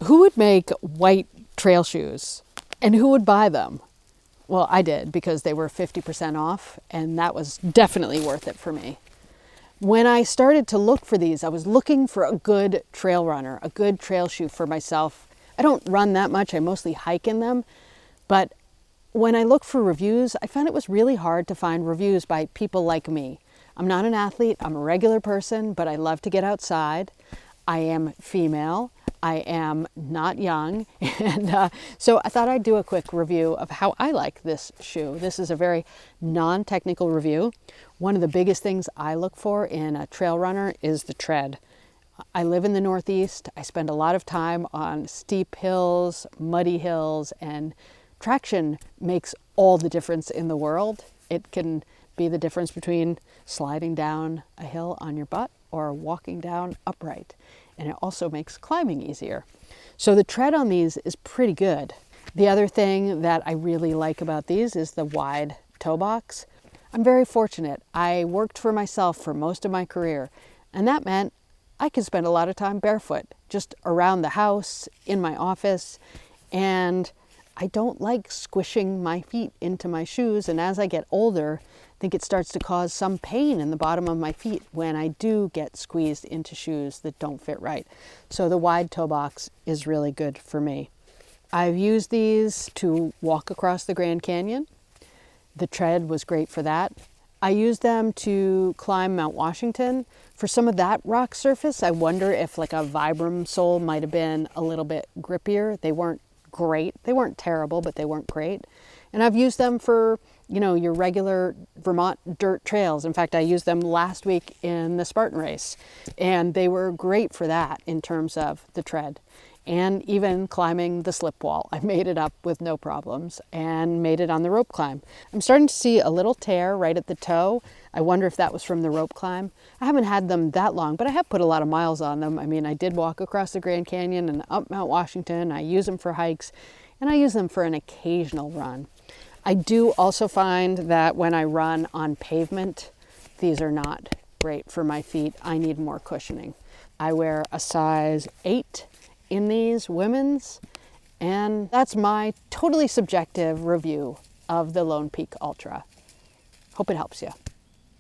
Who would make white trail shoes and who would buy them? Well, I did because they were 50% off and that was definitely worth it for me. When I started to look for these, I was looking for a good trail runner, a good trail shoe for myself. I don't run that much, I mostly hike in them, but when I looked for reviews, I found it was really hard to find reviews by people like me. I'm not an athlete, I'm a regular person, but I love to get outside. I am female, I am not young, and so I thought I'd do a quick review of how I like this shoe. This is a very non-technical review. One of the biggest things I look for in a trail runner is the tread. I live in the Northeast. I spend a lot of time on steep hills, muddy hills, and traction makes all the difference in the world. It can be the difference between sliding down a hill on your butt or walking down upright. And it also makes climbing easier. So the tread on these is pretty good. The other thing that I really like about these is the wide toe box. I'm very fortunate. I worked for myself for most of my career, and that meant I could spend a lot of time barefoot, just around the house, in my office, and I don't like squishing my feet into my shoes, and as I get older, I think it starts to cause some pain in the bottom of my feet when I do get squeezed into shoes that don't fit right. So the wide toe box is really good for me. I've used these to walk across the Grand Canyon. The tread was great for that. I used them to climb Mount Washington. For some of that rock surface, I wonder if like a Vibram sole might have been a little bit grippier. They weren't great. They weren't terrible, but they weren't great. And I've used them for, you know, your regular Vermont dirt trails. In fact, I used them last week in the Spartan Race, and they were great for that in terms of the tread. And even climbing the slip wall, I made it up with no problems and made it on the rope climb. I'm starting to see a little tear right at the toe. I wonder if that was from the rope climb. I haven't had them that long, but I have put a lot of miles on them. I mean, I did walk across the Grand Canyon and up Mount Washington. I use them for hikes, and I use them for an occasional run. I do also find that when I run on pavement, these are not great for my feet. I need more cushioning. I wear a size 8 in these women's, and that's my totally subjective review of the Lone Peak Ultra. Hope it helps you.